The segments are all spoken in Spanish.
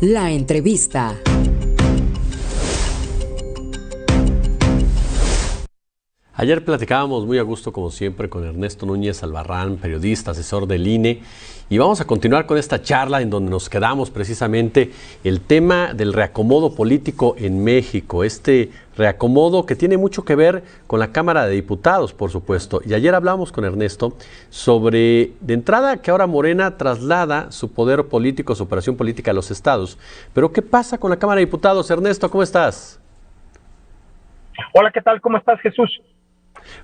La entrevista. Ayer platicábamos muy a gusto, como siempre, con Ernesto Núñez Albarrán, periodista, asesor del INE, y vamos a continuar con esta charla en donde nos quedamos precisamente el tema del reacomodo político en México, este reacomodo que tiene mucho que ver con la Cámara de Diputados, por supuesto. Y ayer hablamos con Ernesto sobre, de entrada, que ahora Morena traslada su poder político, su operación política a los estados. Pero, ¿qué pasa con la Cámara de Diputados? Ernesto, ¿cómo estás? Hola, ¿qué tal? ¿Cómo estás, Jesús?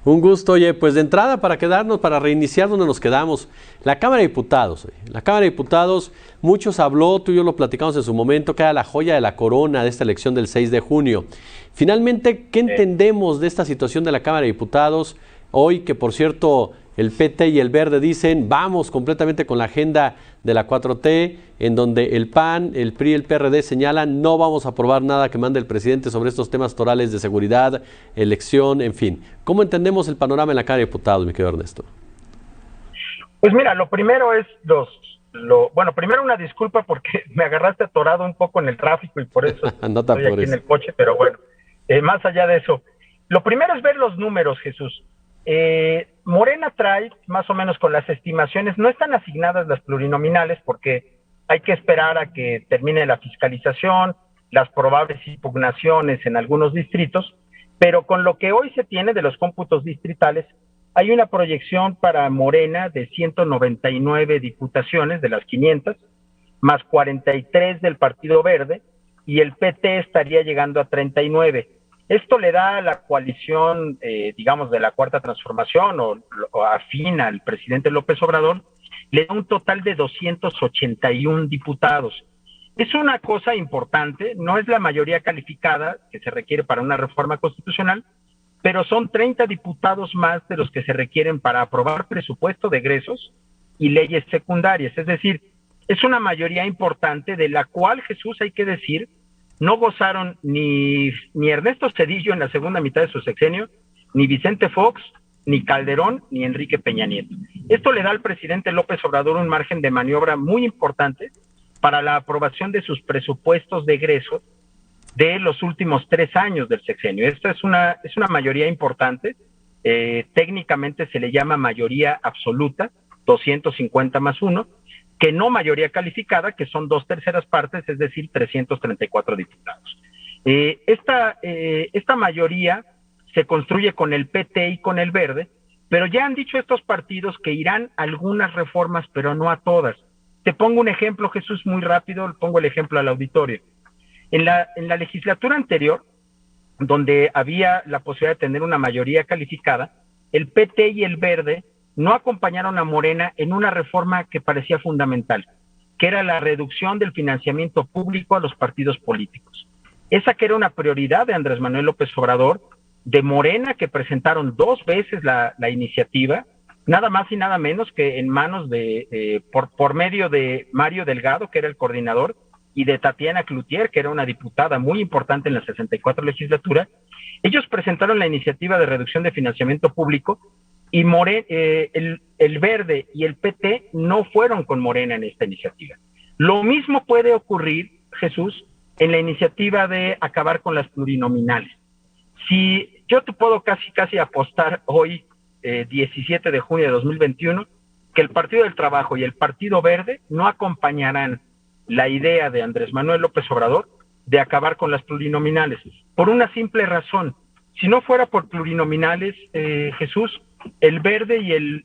Un gusto. Oye, pues de entrada, para quedarnos, para reiniciar donde nos quedamos, la Cámara de Diputados. La Cámara de Diputados, muchos habló, tú y yo lo platicamos en su momento, que era la joya de la corona de esta elección del 6 de junio. Finalmente, ¿qué entendemos de esta situación de la Cámara de Diputados? Hoy que, por cierto, el PT y el Verde dicen, vamos completamente con la agenda de la 4T, en donde el PAN, el PRI y el PRD señalan, no vamos a aprobar nada que mande el presidente sobre estos temas torales de seguridad, elección, en fin. ¿Cómo entendemos el panorama en la Cámara de Diputados, mi querido Ernesto? Pues mira, lo primero es bueno, primero una disculpa porque me agarraste atorado un poco en el tráfico y por eso no te estoy aquí en el coche, pero bueno, más allá de eso, lo primero es ver los números, Jesús. Morena trae más o menos con las estimaciones, no están asignadas las plurinominales porque hay que esperar a que termine la fiscalización, las probables impugnaciones en algunos distritos, pero con lo que hoy se tiene de los cómputos distritales, hay una proyección para Morena de 199 diputaciones de las 500, más 43 del Partido Verde, y el PT estaría llegando a 39. Esto le da a la coalición, digamos, de la Cuarta Transformación o afín al presidente López Obrador, le da un total de 281 diputados. Es una cosa importante, no es la mayoría calificada que se requiere para una reforma constitucional, pero son 30 diputados más de los que se requieren para aprobar presupuesto de egresos y leyes secundarias. Es decir, es una mayoría importante de la cual, Jesús, hay que decir, no gozaron ni Ernesto Zedillo en la segunda mitad de su sexenio, ni Vicente Fox, ni Calderón, ni Enrique Peña Nieto. Esto le da al presidente López Obrador un margen de maniobra muy importante para la aprobación de sus presupuestos de egresos de los últimos 3 años del sexenio. Esta es una mayoría importante, técnicamente se le llama mayoría absoluta, 250 más 1, que no mayoría calificada, que son 2/3 partes, es decir, 334 diputados. Esta mayoría se construye con el PT y con el Verde, pero ya han dicho estos partidos que irán a algunas reformas, pero no a todas. Te pongo un ejemplo, Jesús, muy rápido, pongo el ejemplo al auditorio. En la legislatura anterior, donde había la posibilidad de tener una mayoría calificada, el PT y el Verde no acompañaron a Morena en una reforma que parecía fundamental, que era la reducción del financiamiento público a los partidos políticos. Esa que era una prioridad de Andrés Manuel López Obrador, de Morena, que presentaron 2 veces la iniciativa, nada más y nada menos que en manos por medio de Mario Delgado, que era el coordinador, y de Tatiana Cloutier, que era una diputada muy importante en la 64 legislatura. Ellos presentaron la iniciativa de reducción de financiamiento público y el Verde y el PT no fueron con Morena en esta iniciativa. Lo mismo puede ocurrir, Jesús, en la iniciativa de acabar con las plurinominales. Si yo te puedo casi apostar hoy, 17 de junio de 2021, que el Partido del Trabajo y el Partido Verde no acompañarán la idea de Andrés Manuel López Obrador de acabar con las plurinominales, por una simple razón. Si no fuera por plurinominales, Jesús, el Verde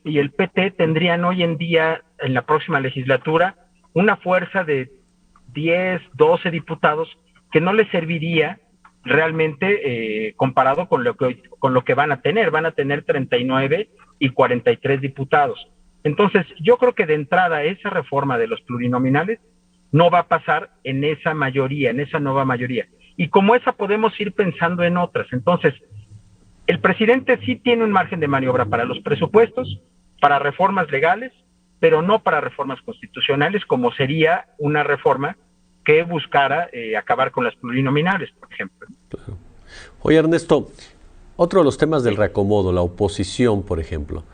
y el PT tendrían hoy en día, en la próxima legislatura, una fuerza de 10, 12 diputados que no les serviría realmente comparado con lo que van a tener. Van a tener 39 y 43 diputados. Entonces, yo creo que de entrada esa reforma de los plurinominales no va a pasar en esa mayoría, en esa nueva mayoría. Y como esa podemos ir pensando en otras. Entonces, el presidente sí tiene un margen de maniobra para los presupuestos, para reformas legales, pero no para reformas constitucionales, como sería una reforma que buscara acabar con las plurinominales, por ejemplo. Claro. Oye, Ernesto, otro de los temas del reacomodo, la oposición, por ejemplo.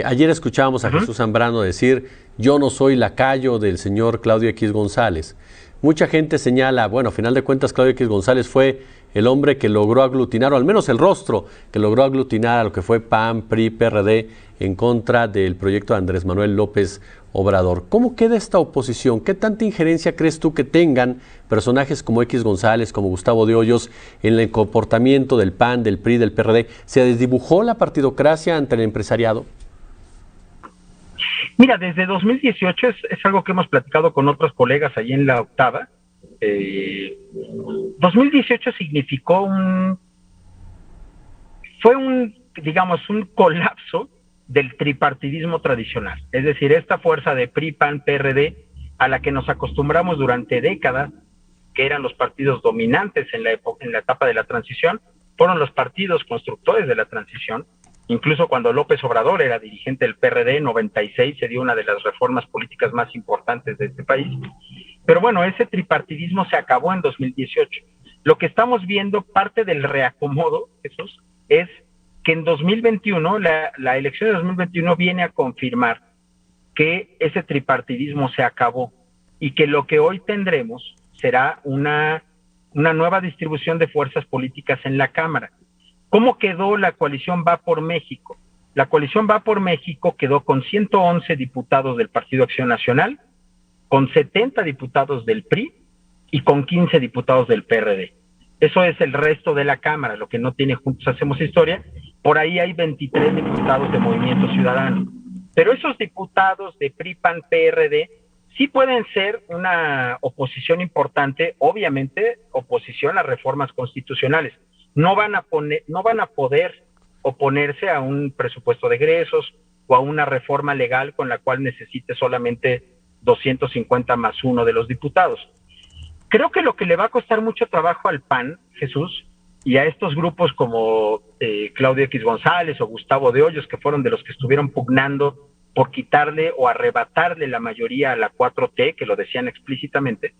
Ayer escuchábamos a Jesús Zambrano decir, yo no soy lacayo del señor Claudio X González. Mucha gente señala, bueno, a final de cuentas Claudio X González fue el hombre que logró aglutinar, o al menos el rostro que logró aglutinar a lo que fue PAN, PRI, PRD en contra del proyecto de Andrés Manuel López Obrador. ¿Cómo queda esta oposición? ¿Qué tanta injerencia crees tú que tengan personajes como X González, como Gustavo de Hoyos, en el comportamiento del PAN, del PRI, del PRD? ¿Se desdibujó la partidocracia ante el empresariado? Mira, desde 2018 es algo que hemos platicado con otros colegas allí en la octava. 2018 significó digamos, un colapso del tripartidismo tradicional. Es decir, esta fuerza de PRI, PAN, PRD, a la que nos acostumbramos durante décadas, que eran los partidos dominantes en la etapa de la transición, fueron los partidos constructores de la transición. Incluso cuando López Obrador era dirigente del PRD, en 96 se dio una de las reformas políticas más importantes de este país. Pero bueno, ese tripartidismo se acabó en 2018. Lo que estamos viendo, parte del reacomodo, Jesús, es que en 2021, la elección de 2021 viene a confirmar que ese tripartidismo se acabó y que lo que hoy tendremos será una nueva distribución de fuerzas políticas en la Cámara. ¿Cómo quedó la coalición Va por México? La coalición Va por México quedó con 111 diputados del Partido Acción Nacional, con 70 diputados del PRI y con 15 diputados del PRD. Eso es el resto de la Cámara, lo que no tiene Juntos Hacemos Historia. Por ahí hay 23 diputados de Movimiento Ciudadano. Pero esos diputados de PRI, PAN, PRD sí pueden ser una oposición importante, obviamente oposición a reformas constitucionales. No van a poder oponerse a un presupuesto de egresos o a una reforma legal con la cual necesite solamente 250 más uno de los diputados. Creo que lo que le va a costar mucho trabajo al PAN, Jesús, y a estos grupos como Claudio X González o Gustavo de Hoyos, que fueron de los que estuvieron pugnando por quitarle o arrebatarle la mayoría a la 4T, que lo decían explícitamente,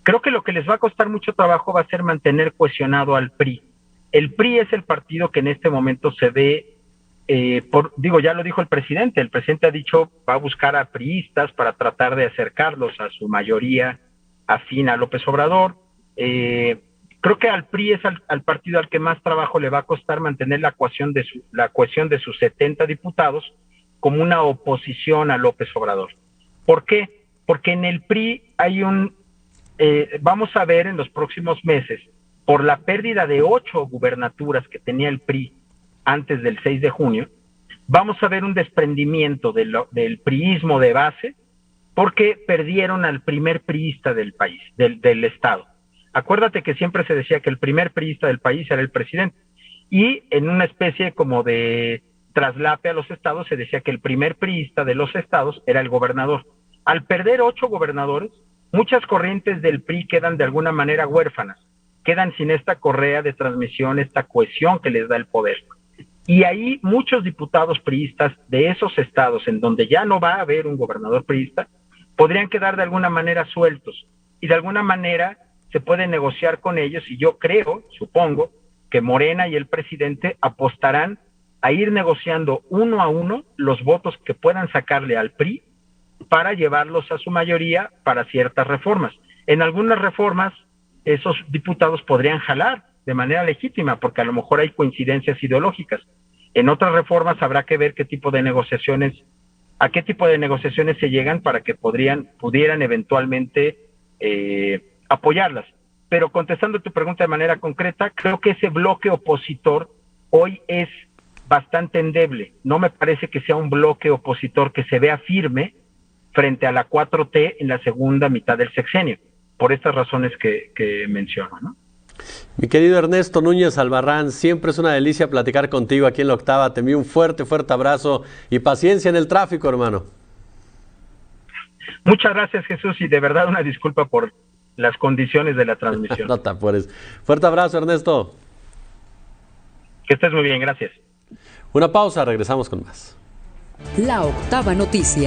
creo que lo que les va a costar mucho trabajo va a ser mantener cohesionado al PRI. El PRI es el partido que en este momento se ve, ya lo dijo el presidente ha dicho, va a buscar a priistas para tratar de acercarlos a su mayoría afín a López Obrador. Creo que al PRI es al partido al que más trabajo le va a costar mantener la cohesión de sus 70 diputados como una oposición a López Obrador. ¿Por qué? Porque en el PRI hay vamos a ver en los próximos meses, por la pérdida de 8 gubernaturas que tenía el PRI antes del 6 de junio, vamos a ver un desprendimiento del priismo de base, porque perdieron al primer priista del país, del Estado. Acuérdate que siempre se decía que el primer priista del país era el presidente, y en una especie como de traslape a los estados se decía que el primer priista de los estados era el gobernador. Al perder 8 gobernadores, muchas corrientes del PRI quedan de alguna manera huérfanas, quedan sin esta correa de transmisión, esta cohesión que les da el poder. Y ahí muchos diputados priistas de esos estados en donde ya no va a haber un gobernador priista, podrían quedar de alguna manera sueltos y de alguna manera se puede negociar con ellos, y yo supongo, que Morena y el presidente apostarán a ir negociando uno a uno los votos que puedan sacarle al PRI para llevarlos a su mayoría para ciertas reformas. En algunas reformas esos diputados podrían jalar de manera legítima porque a lo mejor hay coincidencias ideológicas. En otras reformas habrá que ver a qué tipo de negociaciones se llegan para que pudieran eventualmente apoyarlas. Pero contestando tu pregunta de manera concreta, creo que ese bloque opositor hoy es bastante endeble. No me parece que sea un bloque opositor que se vea firme frente a la 4T en la segunda mitad del sexenio, por estas razones que menciono, ¿no? Mi querido Ernesto Núñez Albarrán, siempre es una delicia platicar contigo aquí en la octava. Te envío un fuerte abrazo y paciencia en el tráfico, hermano. Muchas gracias, Jesús, y de verdad una disculpa por las condiciones de la transmisión. No te apures. Fuerte abrazo, Ernesto. Que estés muy bien, gracias. Una pausa, regresamos con más. La octava noticia.